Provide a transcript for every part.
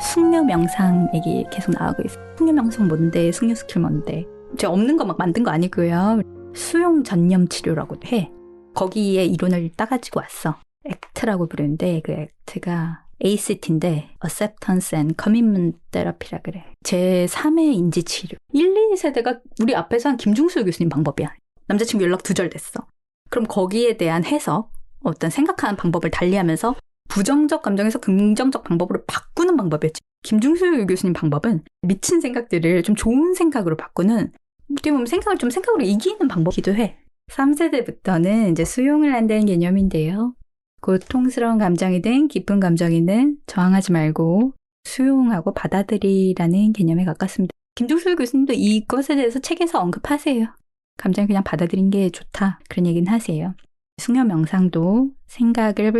숙녀 명상 얘기 계속 나오고 있어요. 숙녀 명상 뭔데? 숙녀 스킬 뭔데? 제가 없는 거 막 만든 거 아니고요. 수용 전념 치료라고 해. 거기에 이론을 따가지고 왔어. 액트라고 부르는데 그 액트가 ACT인데 Acceptance and Commitment Therapy라 그래. 제3의 인지치료. 1, 2세대가 우리 앞에서 한 김중수 교수님 방법이야. 남자친구 연락 두절됐어. 그럼 거기에 대한 해석, 어떤 생각하는 방법을 달리하면서 부정적 감정에서 긍정적 방법으로 바꾸는 방법이었지. 김중수 교수님 방법은 미친 생각들을 좀 좋은 생각으로 바꾸는, 어떻게 보면 생각을 좀 생각으로 이기는 방법이기도 해. 3세대부터는 이제 수용을 한다는 개념인데요. 고통스러운 감정이든 기쁜 감정이든 저항하지 말고 수용하고 받아들이라는 개념에 가깝습니다. 김중수 교수님도 이것에 대해서 책에서 언급하세요. 감정을 그냥 받아들인 게 좋다. 그런 얘기는 하세요. 숙녀 명상도 생각일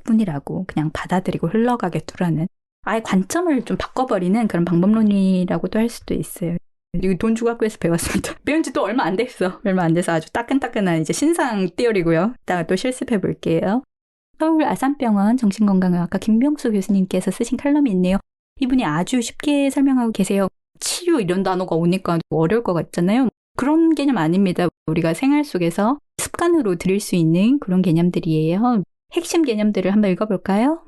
뿐이라고 그냥 받아들이고 흘러가게 두라는, 아예 관점을 좀 바꿔버리는 그런 방법론이라고도 할 수도 있어요. 이거 돈 주고 학교에서 배웠습니다. 배운 지 또 얼마 안 됐어. 얼마 안 돼서 아주 따끈따끈한 이제 신상 띠어리고요. 이따가 또 실습해 볼게요. 서울 아산병원 정신건강의학과 김병수 교수님께서 쓰신 칼럼이 있네요. 이분이 아주 쉽게 설명하고 계세요. 치료 이런 단어가 오니까 어려울 것 같잖아요. 그런 개념 아닙니다. 우리가 생활 속에서 습관으로 들일 수 있는 그런 개념들이에요. 핵심 개념들을 한번 읽어볼까요?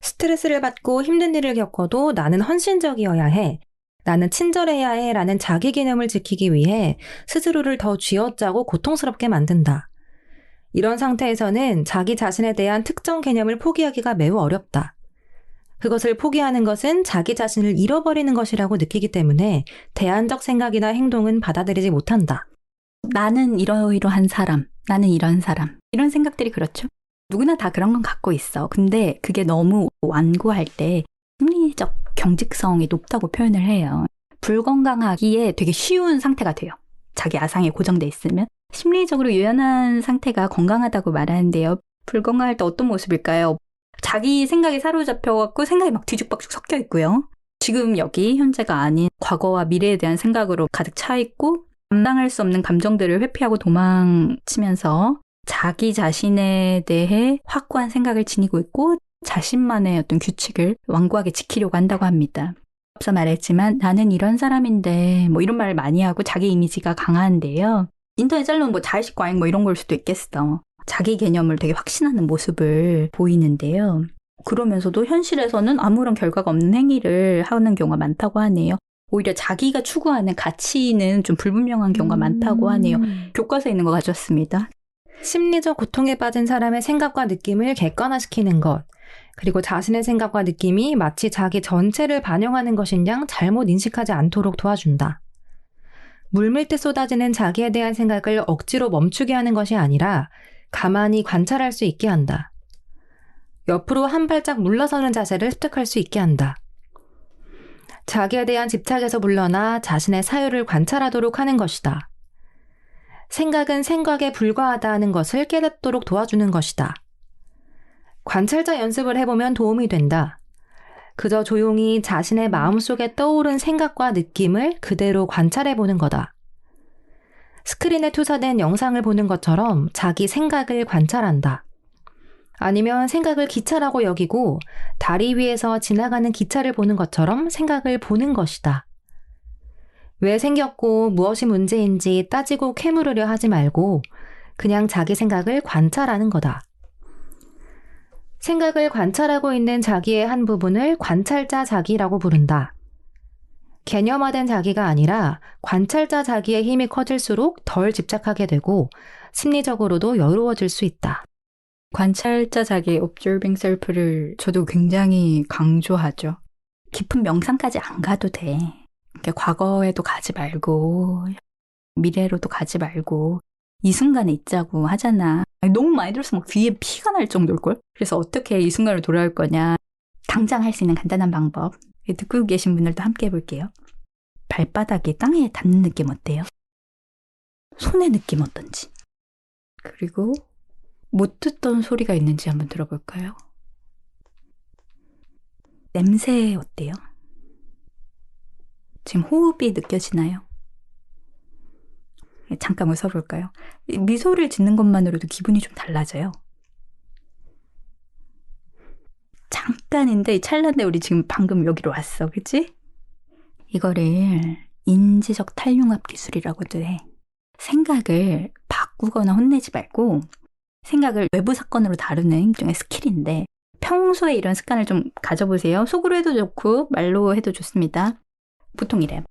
스트레스를 받고 힘든 일을 겪어도 나는 헌신적이어야 해. 나는 친절해야 해. 라는 자기 개념을 지키기 위해 스스로를 더 쥐어짜고 고통스럽게 만든다. 이런 상태에서는 자기 자신에 대한 특정 개념을 포기하기가 매우 어렵다. 그것을 포기하는 것은 자기 자신을 잃어버리는 것이라고 느끼기 때문에 대안적 생각이나 행동은 받아들이지 못한다. 나는 이러이러한 사람, 나는 이런 사람. 이런 생각들이 그렇죠. 누구나 다 그런 건 갖고 있어. 근데 그게 너무 완고할 때 심리적 경직성이 높다고 표현을 해요. 불건강하기에 되게 쉬운 상태가 돼요. 자기 아상에 고정돼 있으면. 심리적으로 유연한 상태가 건강하다고 말하는데요. 불건강할 때 어떤 모습일까요? 자기 생각에 사로잡혀갖고 생각이 막 뒤죽박죽 섞여 있고요. 지금 여기 현재가 아닌 과거와 미래에 대한 생각으로 가득 차 있고, 감당할 수 없는 감정들을 회피하고 도망치면서 자기 자신에 대해 확고한 생각을 지니고 있고 자신만의 어떤 규칙을 완고하게 지키려고 한다고 합니다. 앞서 말했지만 나는 이런 사람인데 뭐 이런 말을 많이 하고 자기 이미지가 강한데요. 인터넷 짤로는 뭐 자의식 과잉 뭐 이런 걸 수도 있겠어. 자기 개념을 되게 확신하는 모습을 보이는데요. 그러면서도 현실에서는 아무런 결과가 없는 행위를 하는 경우가 많다고 하네요. 오히려 자기가 추구하는 가치는 좀 불분명한 경우가 많다고 하네요. 교과서에 있는 거 가져왔습니다. 심리적 고통에 빠진 사람의 생각과 느낌을 객관화시키는 것, 그리고 자신의 생각과 느낌이 마치 자기 전체를 반영하는 것인 양 잘못 인식하지 않도록 도와준다. 물밀듯 쏟아지는 자기에 대한 생각을 억지로 멈추게 하는 것이 아니라 가만히 관찰할 수 있게 한다. 옆으로 한 발짝 물러서는 자세를 습득할 수 있게 한다. 자기에 대한 집착에서 물러나 자신의 사유를 관찰하도록 하는 것이다. 생각은 생각에 불과하다는 것을 깨닫도록 도와주는 것이다. 관찰자 연습을 해보면 도움이 된다. 그저 조용히 자신의 마음속에 떠오른 생각과 느낌을 그대로 관찰해보는 거다. 스크린에 투사된 영상을 보는 것처럼 자기 생각을 관찰한다. 아니면 생각을 기차라고 여기고 다리 위에서 지나가는 기차를 보는 것처럼 생각을 보는 것이다. 왜 생겼고 무엇이 문제인지 따지고 캐물으려 하지 말고 그냥 자기 생각을 관찰하는 거다. 생각을 관찰하고 있는 자기의 한 부분을 관찰자 자기라고 부른다. 개념화된 자기가 아니라 관찰자 자기의 힘이 커질수록 덜 집착하게 되고 심리적으로도 여유로워질 수 있다. 관찰자 자기 observing self를 저도 굉장히 강조하죠. 깊은 명상까지 안 가도 돼. 과거에도 가지 말고 미래로도 가지 말고 이 순간에 있자고 하잖아. 너무 많이 들어서 막 귀에 피가 날 정도일걸? 그래서 어떻게 이 순간을 돌아올 거냐. 당장 할 수 있는 간단한 방법. 듣고 계신 분들도 함께 해볼게요. 발바닥이 땅에 닿는 느낌 어때요? 손의 느낌 어떤지. 그리고 못 듣던 소리가 있는지 한번 들어볼까요? 냄새 어때요? 지금 호흡이 느껴지나요? 잠깐 웃어볼까요? 미소를 짓는 것만으로도 기분이 좀 달라져요. 잠깐인데 찰나인데 우리 지금 방금 여기로 왔어. 그치? 이거를 인지적 탈융합 기술이라고도 해. 생각을 바꾸거나 혼내지 말고 생각을 외부 사건으로 다루는 일종의 스킬인데 평소에 이런 습관을 좀 가져보세요. 속으로 해도 좋고 말로 해도 좋습니다. 보통 이래.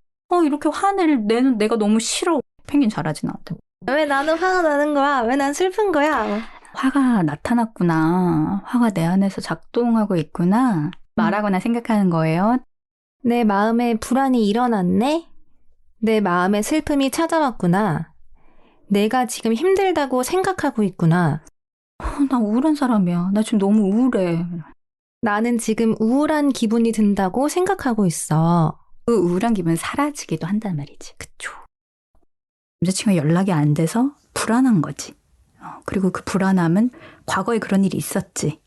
이렇게 화를 내는 내가 너무 싫어. 펭귄 잘하지 나한테. 왜 나는 화가 나는 거야? 왜 난 슬픈 거야? 화가 나타났구나. 화가 내 안에서 작동하고 있구나. 말하거나 생각하는 거예요. 내 마음에 불안이 일어났네? 내 마음에 슬픔이 찾아왔구나. 내가 지금 힘들다고 생각하고 있구나. 나 우울한 사람이야. 나 지금 너무 우울해. 나는 지금 우울한 기분이 든다고 생각하고 있어. 그 우울한 기분은 사라지기도 한단 말이지. 그쵸. 남자친구가 연락이 안 돼서 불안한 거지. 그리고 그 불안함은 과거에 그런 일이 있었지.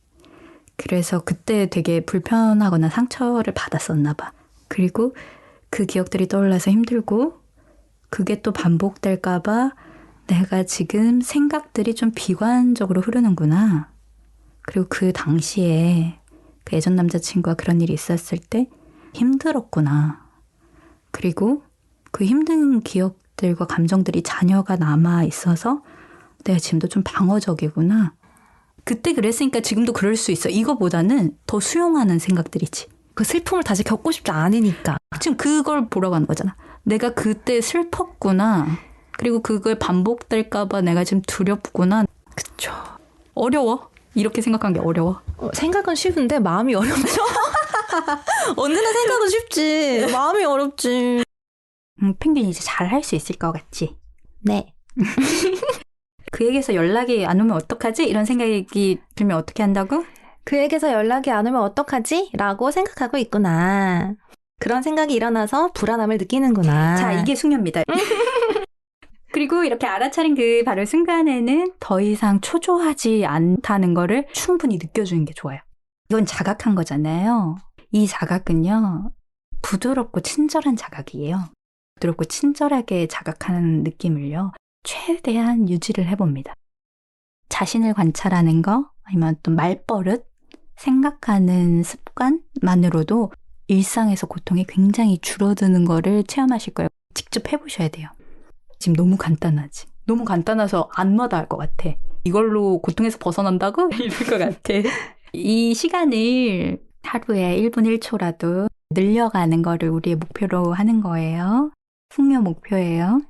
그래서 그때 되게 불편하거나 상처를 받았었나 봐. 그리고 그 기억들이 떠올라서 힘들고 그게 또 반복될까 봐 내가 지금 생각들이 좀 비관적으로 흐르는구나. 그리고 그 당시에 그 예전 남자친구와 그런 일이 있었을 때 힘들었구나. 그리고 그 힘든 기억들과 감정들이 잔여가 남아 있어서 내가 지금도 좀 방어적이구나. 그때 그랬으니까 지금도 그럴 수 있어. 이거보다는 더 수용하는 생각들이지. 그 슬픔을 다시 겪고 싶지 않으니까. 지금 그걸 보러 가는 거잖아. 내가 그때 슬펐구나. 그리고 그걸 반복될까 봐 내가 지금 두렵구나. 그쵸. 어려워. 이렇게 생각한 게 어려워. 생각은 쉬운데 마음이 어렵죠. 언제나 생각은 쉽지. 마음이 어렵지. 펭귄이 이제 잘 할 수 있을 것 같지? 네. 그에게서 연락이 안 오면 어떡하지? 이런 생각이 들면 어떻게 한다고? 그에게서 연락이 안 오면 어떡하지? 라고 생각하고 있구나. 그런 생각이 일어나서 불안함을 느끼는구나. 자, 이게 숙녀입니다. 그리고 이렇게 알아차린 그 바로 순간에는 더 이상 초조하지 않다는 거를 충분히 느껴주는 게 좋아요. 이건 자각한 거잖아요. 이 자각은요, 부드럽고 친절한 자각이에요. 부드럽고 친절하게 자각하는 느낌을요, 최대한 유지를 해봅니다. 자신을 관찰하는 거, 아니면 또 말버릇, 생각하는 습관만으로도 일상에서 고통이 굉장히 줄어드는 거를 체험하실 거예요. 직접 해보셔야 돼요. 지금 너무 간단하지. 너무 간단해서 안 와닿을 것 같아. 이걸로 고통에서 벗어난다고? 이럴 것 같아. 이 시간을 하루에 1분 1초라도 늘려가는 거를 우리의 목표로 하는 거예요. 숙녀 목표예요.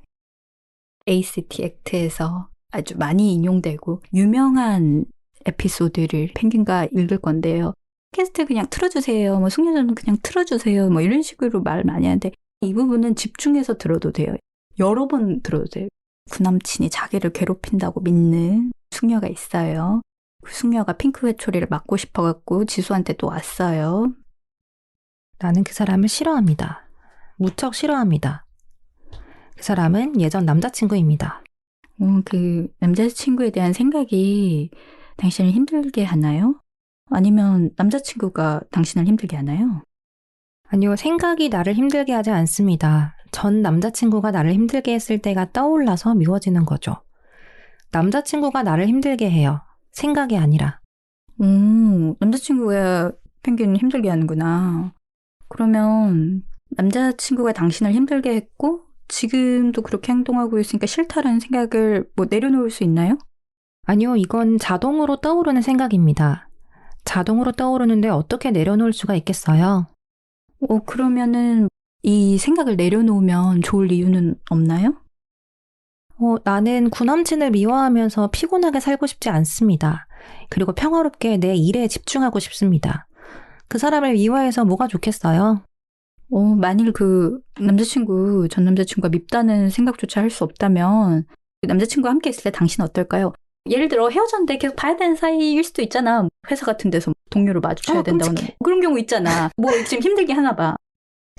ACT 액트에서 아주 많이 인용되고 유명한 에피소드를 펭귄과 읽을 건데요. 팟캐스트 그냥 틀어주세요. 뭐 숙녀전은 그냥 틀어주세요. 뭐 이런 식으로 말 많이 하는데 이 부분은 집중해서 들어도 돼요. 여러 번 들어도 돼요. 구남친이 자기를 괴롭힌다고 믿는 숙녀가 있어요. 그 숙녀가 핑크 회초리를 맞고 싶어갖고 지수한테 또 왔어요. 나는 그 사람을 싫어합니다. 무척 싫어합니다. 그 사람은 예전 남자친구입니다. 그 남자친구에 대한 생각이 당신을 힘들게 하나요? 아니면 남자친구가 당신을 힘들게 하나요? 아니요, 생각이 나를 힘들게 하지 않습니다. 전 남자친구가 나를 힘들게 했을 때가 떠올라서 미워지는 거죠. 남자친구가 나를 힘들게 해요. 생각이 아니라. 남자친구가 펭귄을 힘들게 하는구나. 그러면 남자친구가 당신을 힘들게 했고 지금도 그렇게 행동하고 있으니까 싫다라는 생각을 뭐 내려놓을 수 있나요? 아니요, 이건 자동으로 떠오르는 생각입니다. 자동으로 떠오르는데 어떻게 내려놓을 수가 있겠어요? 그러면은 이 생각을 내려놓으면 좋을 이유는 없나요? 나는 구남친을 미워하면서 피곤하게 살고 싶지 않습니다. 그리고 평화롭게 내 일에 집중하고 싶습니다. 그 사람을 미워해서 뭐가 좋겠어요? 만일 그 남자친구, 전 남자친구가 밉다는 생각조차 할 수 없다면 남자친구와 함께 있을 때 당신은 어떨까요? 예를 들어 헤어졌는데 계속 봐야 되는 사이일 수도 있잖아. 회사 같은 데서 동료로 마주쳐야 된다거나. 그런 경우 있잖아. 뭐 지금 힘들게 하나 봐.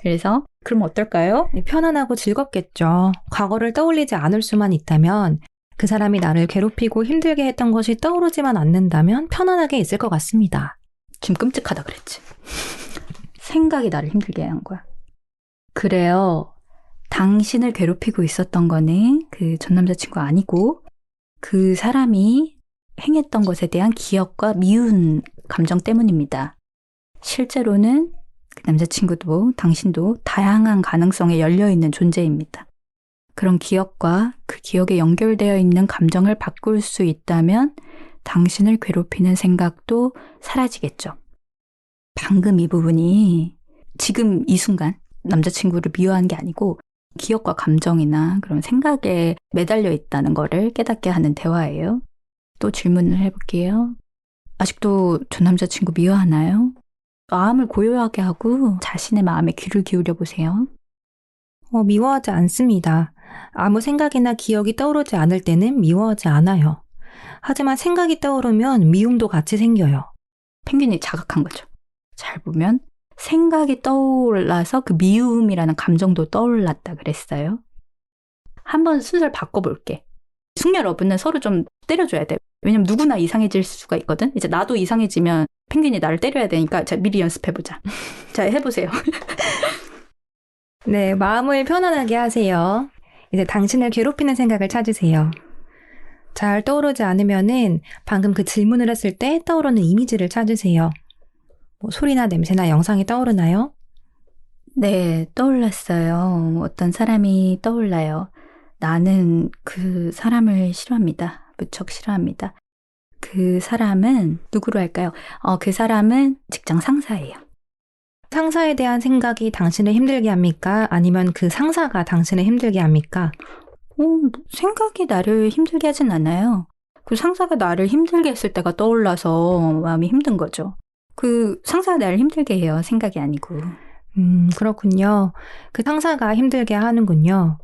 그래서 그럼 어떨까요? 편안하고 즐겁겠죠. 과거를 떠올리지 않을 수만 있다면 그 사람이 나를 괴롭히고 힘들게 했던 것이 떠오르지만 않는다면 편안하게 있을 것 같습니다. 지금 끔찍하다 그랬지. 생각이 나를 힘들게 한 거야. 그래요. 당신을 괴롭히고 있었던 거는 그 전 남자친구가 아니고 그 사람이 행했던 것에 대한 기억과 미운 감정 때문입니다. 실제로는 그 남자친구도 당신도 다양한 가능성에 열려있는 존재입니다. 그런 기억과 그 기억에 연결되어 있는 감정을 바꿀 수 있다면 당신을 괴롭히는 생각도 사라지겠죠. 방금 이 부분이 지금 이 순간 남자친구를 미워한 게 아니고 기억과 감정이나 그런 생각에 매달려 있다는 거를 깨닫게 하는 대화예요. 또 질문을 해볼게요. 아직도 전 남자친구 미워하나요? 마음을 고요하게 하고 자신의 마음에 귀를 기울여 보세요. 미워하지 않습니다. 아무 생각이나 기억이 떠오르지 않을 때는 미워하지 않아요. 하지만 생각이 떠오르면 미움도 같이 생겨요. 펭귄이 자각한 거죠. 잘 보면 생각이 떠올라서 그 미움이라는 감정도 떠올랐다 그랬어요. 한번 순서를 바꿔볼게. 숙녀 러브는 서로 좀 때려줘야 돼. 왜냐면 누구나 이상해질 수가 있거든. 이제 나도 이상해지면 펭귄이 나를 때려야 되니까 자, 미리 연습해보자. 자, 해보세요. 네, 마음을 편안하게 하세요. 이제 당신을 괴롭히는 생각을 찾으세요. 잘 떠오르지 않으면은 방금 그 질문을 했을 때 떠오르는 이미지를 찾으세요. 뭐 소리나 냄새나 영상이 떠오르나요? 네, 떠올랐어요. 어떤 사람이 떠올라요. 나는 그 사람을 싫어합니다. 무척 싫어합니다. 그 사람은 누구로 할까요? 그 사람은 직장 상사예요. 상사에 대한 생각이 당신을 힘들게 합니까? 아니면 그 상사가 당신을 힘들게 합니까? 생각이 나를 힘들게 하진 않아요. 그 상사가 나를 힘들게 했을 때가 떠올라서 마음이 힘든 거죠. 그 상사가 나를 힘들게 해요. 생각이 아니고. 그렇군요. 그 상사가 힘들게 하는군요.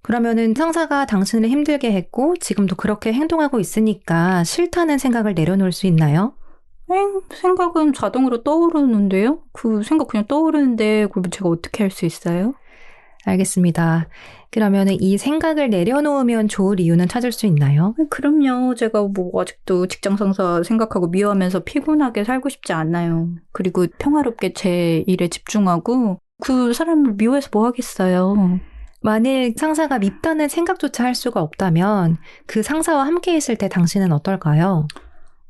그러면은 상사가 당신을 힘들게 했고 지금도 그렇게 행동하고 있으니까 싫다는 생각을 내려놓을 수 있나요? 생각은 자동으로 떠오르는데요? 그 생각 그냥 떠오르는데 그걸 제가 어떻게 할 수 있어요? 알겠습니다. 그러면은 이 생각을 내려놓으면 좋을 이유는 찾을 수 있나요? 그럼요. 제가 뭐 아직도 직장 상사 생각하고 미워하면서 피곤하게 살고 싶지 않아요. 그리고 평화롭게 제 일에 집중하고 그 사람을 미워해서 뭐 하겠어요. 만일 상사가 밉다는 생각조차 할 수가 없다면 그 상사와 함께 있을 때 당신은 어떨까요?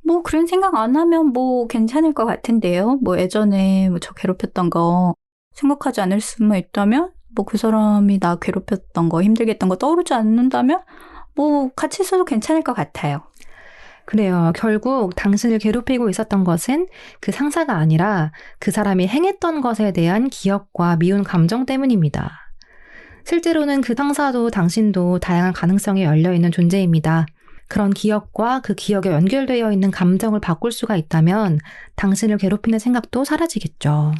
뭐 그런 생각 안 하면 뭐 괜찮을 것 같은데요. 뭐 예전에 뭐 저 괴롭혔던 거 생각하지 않을 수만 있다면 뭐 그 사람이 나 괴롭혔던 거 힘들게 했던 거 떠오르지 않는다면 뭐 같이 있어도 괜찮을 것 같아요. 그래요. 결국 당신을 괴롭히고 있었던 것은 그 상사가 아니라 그 사람이 행했던 것에 대한 기억과 미운 감정 때문입니다. 실제로는 그 상사도 당신도 다양한 가능성에 열려있는 존재입니다. 그런 기억과 그 기억에 연결되어 있는 감정을 바꿀 수가 있다면 당신을 괴롭히는 생각도 사라지겠죠.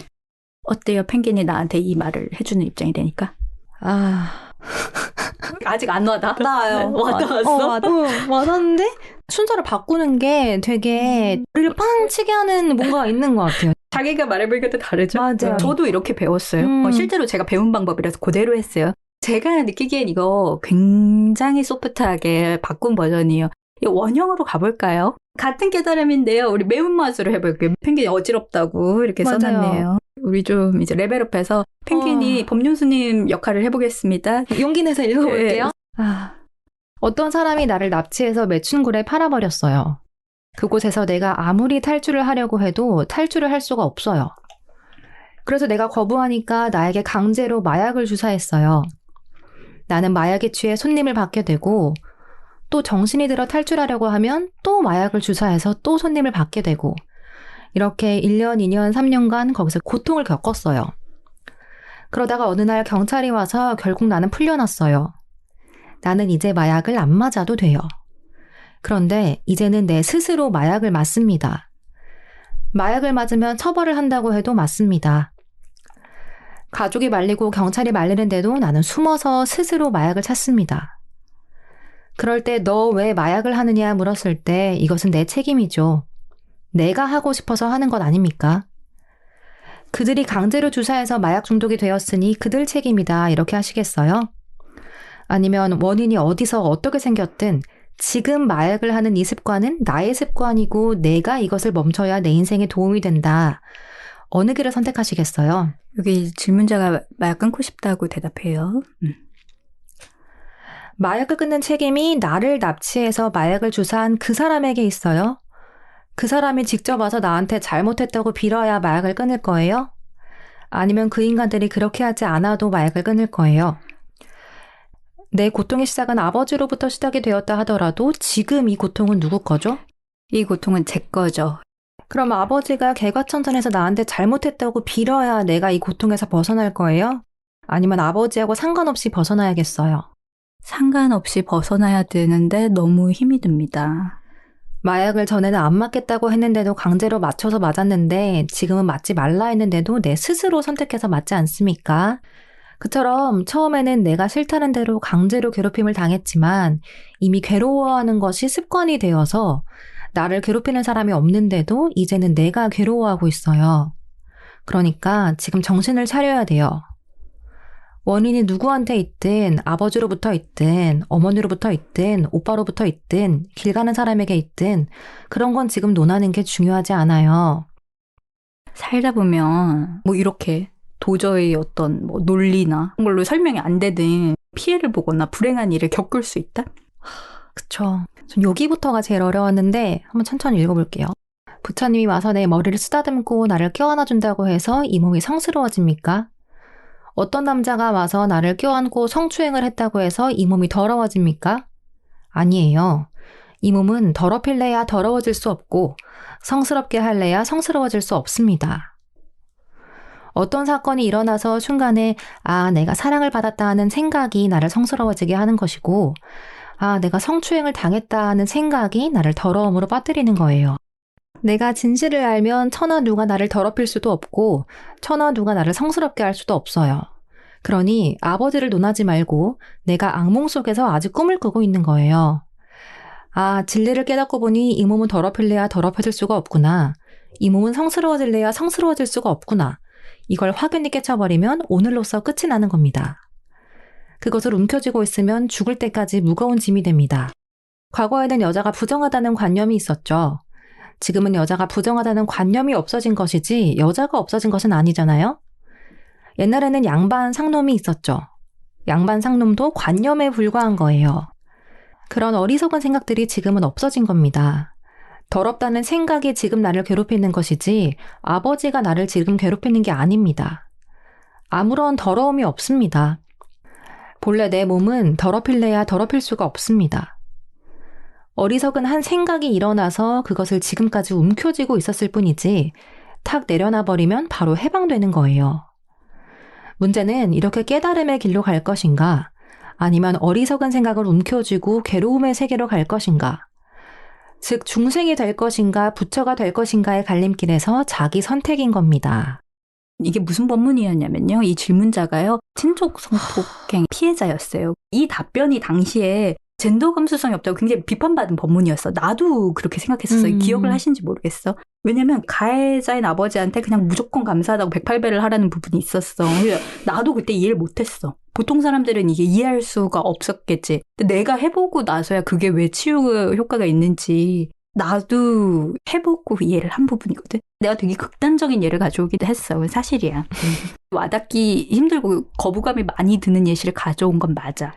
어때요? 펭귄이 나한테 이 말을 해주는 입장이 되니까? 아직 안 와닿아요. 와닿았어? 와닿는데? 순서를 바꾸는 게 되게 머리를 빵 치게 하는 뭔가 있는 것 같아요. 자기가 말해보니까 또 다르죠? 맞아요. 저도 이렇게 배웠어요. 실제로 제가 배운 방법이라서 그대로 했어요. 제가 느끼기엔 이거 굉장히 소프트하게 바꾼 버전이에요. 이 원형으로 가볼까요? 같은 깨달음인데요. 우리 매운맛으로 해볼게요. 펭귄이 어지럽다고 이렇게 맞아요. 써놨네요. 우리 좀 이제 레벨업해서 펭귄이 법륜스님 역할을 해보겠습니다. 용기 내서 읽어볼게요. 네. 어떤 사람이 나를 납치해서 매춘굴에 팔아버렸어요. 그곳에서 내가 아무리 탈출을 하려고 해도 탈출을 할 수가 없어요. 그래서 내가 거부하니까 나에게 강제로 마약을 주사했어요. 나는 마약에 취해 손님을 받게 되고 또 정신이 들어 탈출하려고 하면 또 마약을 주사해서 또 손님을 받게 되고 이렇게 1년, 2년, 3년간 거기서 고통을 겪었어요. 그러다가 어느 날 경찰이 와서 결국 나는 풀려났어요. 나는 이제 마약을 안 맞아도 돼요. 그런데 이제는 내 스스로 마약을 맞습니다. 마약을 맞으면 처벌을 한다고 해도 맞습니다. 가족이 말리고 경찰이 말리는데도 나는 숨어서 스스로 마약을 찾습니다. 그럴 때 너 왜 마약을 하느냐 물었을 때 이것은 내 책임이죠. 내가 하고 싶어서 하는 것 아닙니까? 그들이 강제로 주사해서 마약 중독이 되었으니 그들 책임이다 이렇게 하시겠어요? 아니면 원인이 어디서 어떻게 생겼든 지금 마약을 하는 이 습관은 나의 습관이고 내가 이것을 멈춰야 내 인생에 도움이 된다. 어느 길을 선택하시겠어요? 여기 질문자가 마약 끊고 싶다고 대답해요. 마약을 끊는 책임이 나를 납치해서 마약을 주사한 그 사람에게 있어요? 그 사람이 직접 와서 나한테 잘못했다고 빌어야 마약을 끊을 거예요? 아니면 그 인간들이 그렇게 하지 않아도 마약을 끊을 거예요? 내 고통의 시작은 아버지로부터 시작이 되었다 하더라도 지금 이 고통은 누구 거죠? 이 고통은 제 거죠. 그럼 아버지가 개과천선해서 나한테 잘못했다고 빌어야 내가 이 고통에서 벗어날 거예요? 아니면 아버지하고 상관없이 벗어나야겠어요? 상관없이 벗어나야 되는데 너무 힘이 듭니다. 마약을 전에는 안 맞겠다고 했는데도 강제로 맞춰서 맞았는데 지금은 맞지 말라 했는데도 내 스스로 선택해서 맞지 않습니까? 그처럼 처음에는 내가 싫다는 대로 강제로 괴롭힘을 당했지만 이미 괴로워하는 것이 습관이 되어서 나를 괴롭히는 사람이 없는데도 이제는 내가 괴로워하고 있어요. 그러니까 지금 정신을 차려야 돼요. 원인이 누구한테 있든 아버지로부터 있든 어머니로부터 있든 오빠로부터 있든 길 가는 사람에게 있든 그런 건 지금 논하는 게 중요하지 않아요. 살다 보면 뭐 이렇게 도저히 어떤 뭐 논리나 그런 걸로 설명이 안 되는 피해를 보거나 불행한 일을 겪을 수 있다? 그쵸. 전 여기부터가 제일 어려웠는데 한번 천천히 읽어볼게요. 부처님이 와서 내 머리를 쓰다듬고 나를 껴안아준다고 해서 이 몸이 성스러워집니까? 어떤 남자가 와서 나를 껴안고 성추행을 했다고 해서 이 몸이 더러워집니까? 아니에요. 이 몸은 더럽힐래야 더러워질 수 없고 성스럽게 할래야 성스러워질 수 없습니다. 어떤 사건이 일어나서 순간에 내가 사랑을 받았다 하는 생각이 나를 성스러워지게 하는 것이고 내가 성추행을 당했다 하는 생각이 나를 더러움으로 빠뜨리는 거예요. 내가 진실을 알면 천하 누가 나를 더럽힐 수도 없고 천하 누가 나를 성스럽게 할 수도 없어요. 그러니 아버지를 논하지 말고 내가 악몽 속에서 아직 꿈을 꾸고 있는 거예요. 진리를 깨닫고 보니 이 몸은 더럽힐래야 더럽혀질 수가 없구나. 이 몸은 성스러워질래야 성스러워질 수가 없구나. 이걸 확연히 깨쳐버리면 오늘로써 끝이 나는 겁니다. 그것을 움켜쥐고 있으면 죽을 때까지 무거운 짐이 됩니다. 과거에는 여자가 부정하다는 관념이 있었죠. 지금은 여자가 부정하다는 관념이 없어진 것이지 여자가 없어진 것은 아니잖아요. 옛날에는 양반 상놈이 있었죠. 양반 상놈도 관념에 불과한 거예요. 그런 어리석은 생각들이 지금은 없어진 겁니다. 더럽다는 생각이 지금 나를 괴롭히는 것이지 아버지가 나를 지금 괴롭히는 게 아닙니다. 아무런 더러움이 없습니다. 본래 내 몸은 더럽힐래야 더럽힐 수가 없습니다. 어리석은 한 생각이 일어나서 그것을 지금까지 움켜쥐고 있었을 뿐이지 탁 내려놔 버리면 바로 해방되는 거예요. 문제는 이렇게 깨달음의 길로 갈 것인가 아니면 어리석은 생각을 움켜쥐고 괴로움의 세계로 갈 것인가 즉 중생이 될 것인가 부처가 될 것인가의 갈림길에서 자기 선택인 겁니다. 이게 무슨 법문이었냐면요. 이 질문자가요. 친족 성폭행 피해자였어요. 이 답변이 당시에 젠더 감수성이 없다고 굉장히 비판받은 법문이었어. 나도 그렇게 생각했었어요. 기억을 하신지 모르겠어. 왜냐면 가해자인 아버지한테 그냥 무조건 감사하다고 108배를 하라는 부분이 있었어. 나도 그때 이해를 못했어. 보통 사람들은 이게 이해할 수가 없었겠지. 근데 내가 해보고 나서야 그게 왜 치유 효과가 있는지 나도 해보고 이해를 한 부분이거든. 내가 되게 극단적인 예를 가져오기도 했어. 사실이야. 와닿기 힘들고 거부감이 많이 드는 예시를 가져온 건 맞아.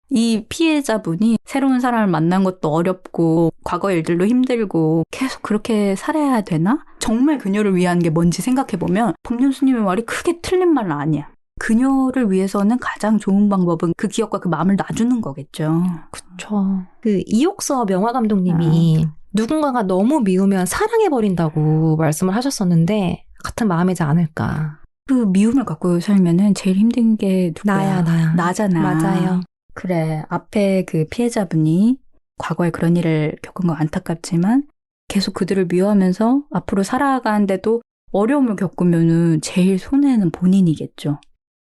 이 피해자분이 새로운 사람을 만난 것도 어렵고 과거 일들도 힘들고 계속 그렇게 살아야 되나? 정말 그녀를 위한 게 뭔지 생각해보면 법륜스님의 말이 크게 틀린 말은 아니야. 그녀를 위해서는 가장 좋은 방법은 그 기억과 그 마음을 놔주는 거겠죠. 그쵸. 그 이옥서 명화 감독님이 누군가가 너무 미우면 사랑해버린다고 말씀을 하셨었는데 같은 마음이지 않을까. 그 미움을 갖고 살면은 제일 힘든 게 누구야? 나야. 나잖아. 맞아요. 그래. 앞에 그 피해자분이 과거에 그런 일을 겪은 건 안타깝지만 계속 그들을 미워하면서 앞으로 살아가는데도 어려움을 겪으면은 제일 손해는 본인이겠죠.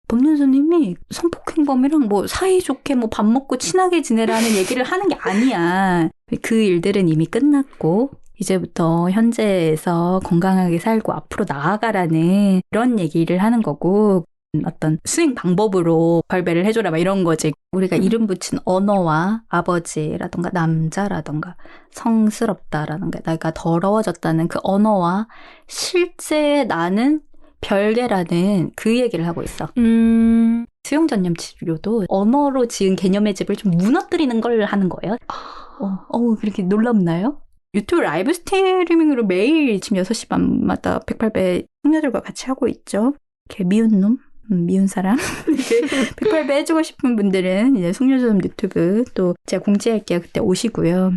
법륜스님이 성폭행범이랑 뭐 사이좋게 뭐 밥 먹고 친하게 지내라는 얘기를 하는 게 아니야. 그 일들은 이미 끝났고 이제부터 현재에서 건강하게 살고 앞으로 나아가라는 이런 얘기를 하는 거고 어떤 수행 방법으로 발배를 해줘라 막 이런 거지. 우리가 이름 붙인 언어와 아버지라던가 남자라던가 성스럽다라던가 내가 더러워졌다는 그 언어와 실제 나는 별개라는 그 얘기를 하고 있어. 수용전념 치료도 언어로 지은 개념의 집을 좀 무너뜨리는 걸 하는 거예요. 그렇게 놀랍나요? 유튜브 라이브 스트리밍으로 매일 지금 6시 반마다 108배 숙녀들과 같이 하고 있죠. 이렇게 미운 놈, 미운 사람. 108배 해주고 싶은 분들은 이제 숙녀점 유튜브 또 제가 공지할게요. 그때 오시고요.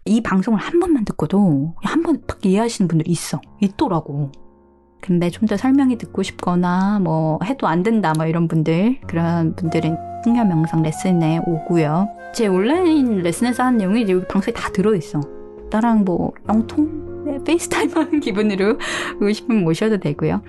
이 방송을 한 번만 듣고도 한 번 딱 이해하시는 분들이 있더라고. 근데 좀 더 설명이 듣고 싶거나 뭐 해도 안 된다 뭐 이런 분들, 그런 분들은 숙녀 명상 레슨에 오고요. 제 온라인 레슨에서 하는 내용이 이제 여기 방송에 다 들어있어. 나랑 뭐 영통? 페이스타임 하는 기분으로 오고 싶으면 오셔도 되고요.